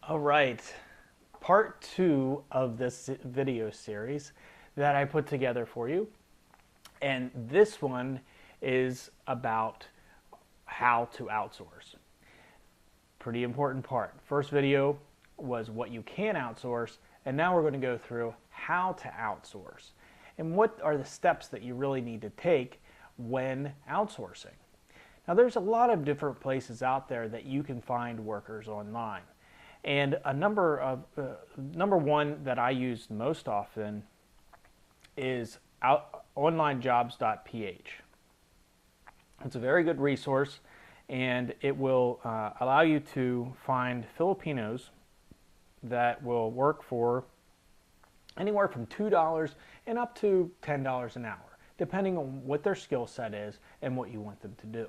All right, part two of this video series that I put together for you. And this one is about how to outsource. Pretty important part. First video was what you can outsource, and now we're going to go through how to outsource and what are the steps that you really need to take when outsourcing. Now, there's a lot of different places out there that you can find workers online. And number one that I use most often is onlinejobs.ph. It's a very good resource, and it will allow you to find Filipinos that will work for anywhere from $2 and up to $10 an hour, depending on what their skill set is and what you want them to do.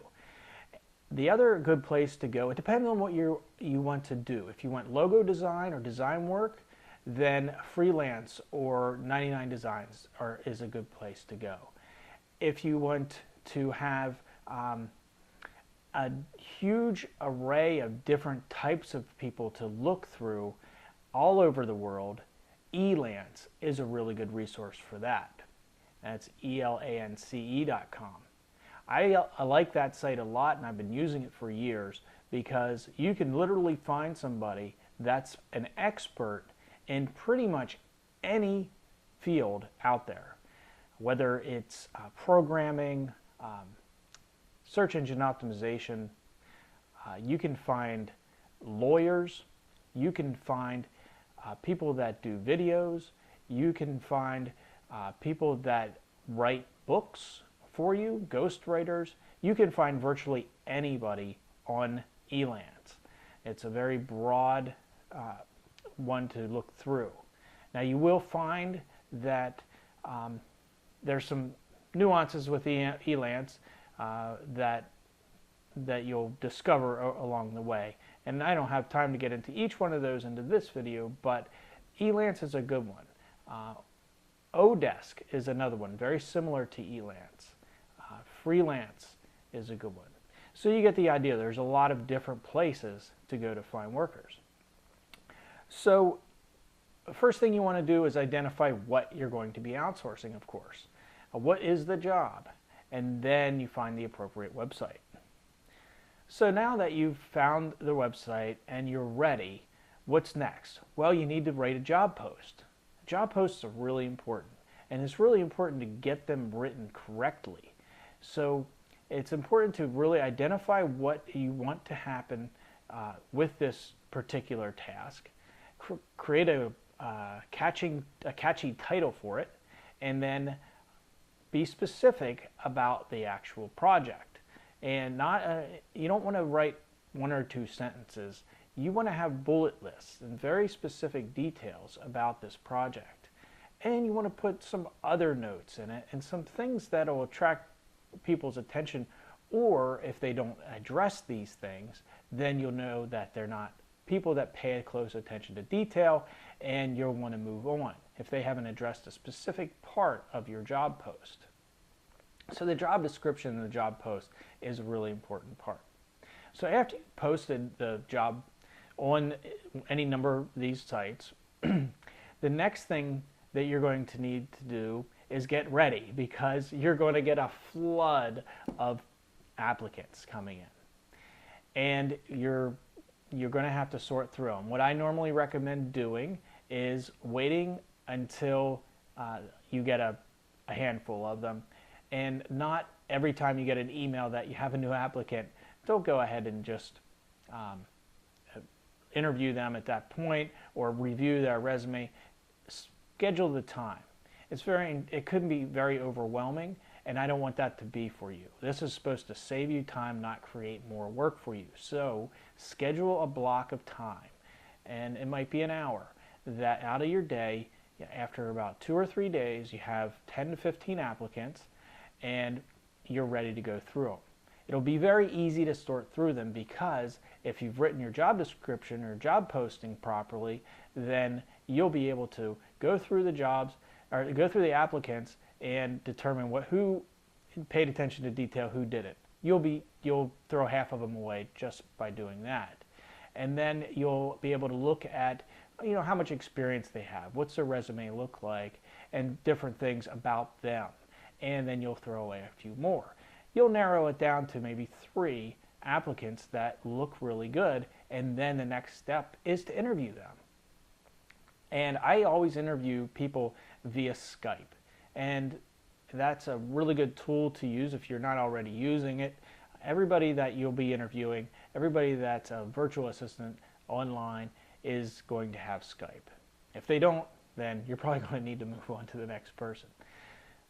The other good place to go, it depends on what you want to do. If you want logo design or design work, then freelance or 99 Designs is a good place to go. If you want to have a huge array of different types of people to look through all over the world, Elance is a really good resource for that. That's elance.com. I like that site a lot, and I've been using it for years because you can literally find somebody that's an expert in pretty much any field out there, whether it's programming, search engine optimization. You can find lawyers, you can find people that do videos, you can find people that write books for you, ghostwriters. You can find virtually anybody on Elance. It's a very broad one to look through. Now, you will find that there's some nuances with Elance that you'll discover along the way. And I don't have time to get into each one of those into this video, but Elance is a good one. Odesk is another one, very similar to Elance. Freelance is a good one. So you get the idea. There's a lot of different places to go to find workers. So the first thing you want to do is identify what you're going to be outsourcing, of course. What is the job? And then you find the appropriate website. So now that you've found the website and you're ready, what's next? Well, you need to write a job post. Job posts are really important, and it's really important to get them written correctly. So it's important to really identify what you want to happen with this particular task, create a catchy title for it, and then be specific about the actual project. And you don't want to write one or two sentences. You want to have bullet lists and very specific details about this project. And you want to put some other notes in it and some things that will attract people's attention, or if they don't address these things, then you'll know that they're not people that pay close attention to detail, and you'll want to move on if they haven't addressed a specific part of your job post. So the job description in the job post is a really important part. So after you've posted the job on any number of these sites, the next thing that you're going to need to do is get ready, because you're going to get a flood of applicants coming in, and you're going to have to sort through them. What I normally recommend doing is waiting until you get a handful of them, and not every time you get an email that you have a new applicant, don't go ahead and just interview them at that point or review their resume. Schedule the time. It could be very overwhelming, and I don't want that to be for you. This is supposed to save you time, not create more work for you. So schedule a block of time, and it might be an hour, that out of your day, after about 2 or 3 days, you have 10 to 15 applicants, and you're ready to go through them. It'll be very easy to sort through them, because if you've written your job description or job posting properly, then you'll be able to go through the jobs, or go through the applicants, and determine who paid attention to detail, who did it. You'll throw half of them away just by doing that. And then you'll be able to look at, how much experience they have, what's their resume look like, and different things about them. And then you'll throw away a few more. You'll narrow it down to maybe 3 applicants that look really good, and then the next step is to interview them. And I always interview people via Skype, and that's a really good tool to use if you're not already using it. Everybody that you'll be interviewing, everybody that's a virtual assistant online is going to have Skype. If they don't, then you're probably going to need to move on to the next person.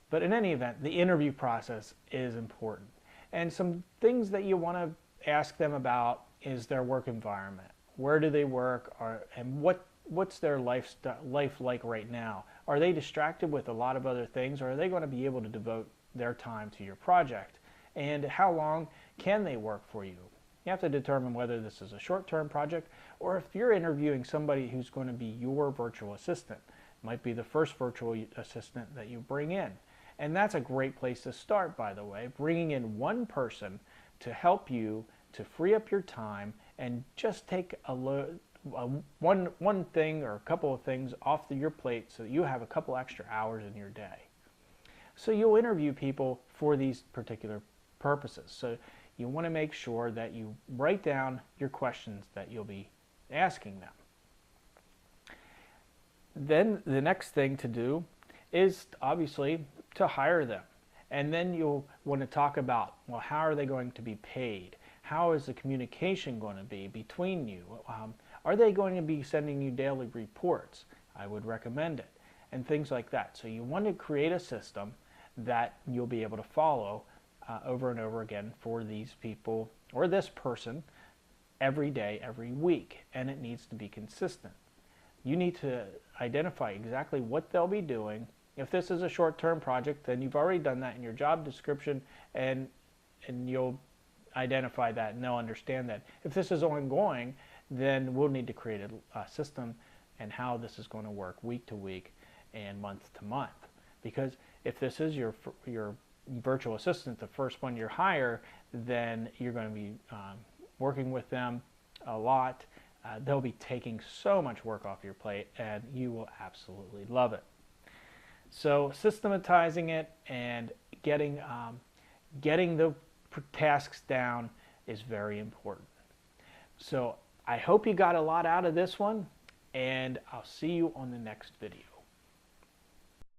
But in any event, the interview process is important. And some things that you want to ask them about is their work environment. Where do they work, and what's their life like right now? Are they distracted with a lot of other things, or are they going to be able to devote their time to your project? And how long can they work for you? You have to determine whether this is a short-term project, or if you're interviewing somebody who's going to be your virtual assistant. It might be the first virtual assistant that you bring in. And that's a great place to start, by the way, bringing in one person to help you to free up your time and just take one thing or a couple of things off your plate so that you have a couple extra hours in your day. So you'll interview people for these particular purposes. So you want to make sure that you write down your questions that you'll be asking them. Then the next thing to do is obviously to hire them. And then you'll want to talk about, well, how are they going to be paid? How is the communication going to be between you? Are they going to be sending you daily reports? I would recommend it. And things like that. So you want to create a system that you'll be able to follow over and over again for these people or this person every day, every week. And it needs to be consistent. You need to identify exactly what they'll be doing. If this is a short-term project, then you've already done that in your job description, and you'll identify that and they'll understand that. If this is ongoing, then we'll need to create a system and how this is going to work week to week and month to month. Because if this is your virtual assistant, the first one you hire, then you're going to be working with them a lot. They'll be taking so much work off your plate, and you will absolutely love it. So systematizing it and getting the tasks down is very important. So I hope you got a lot out of this one, and I'll see you on the next video.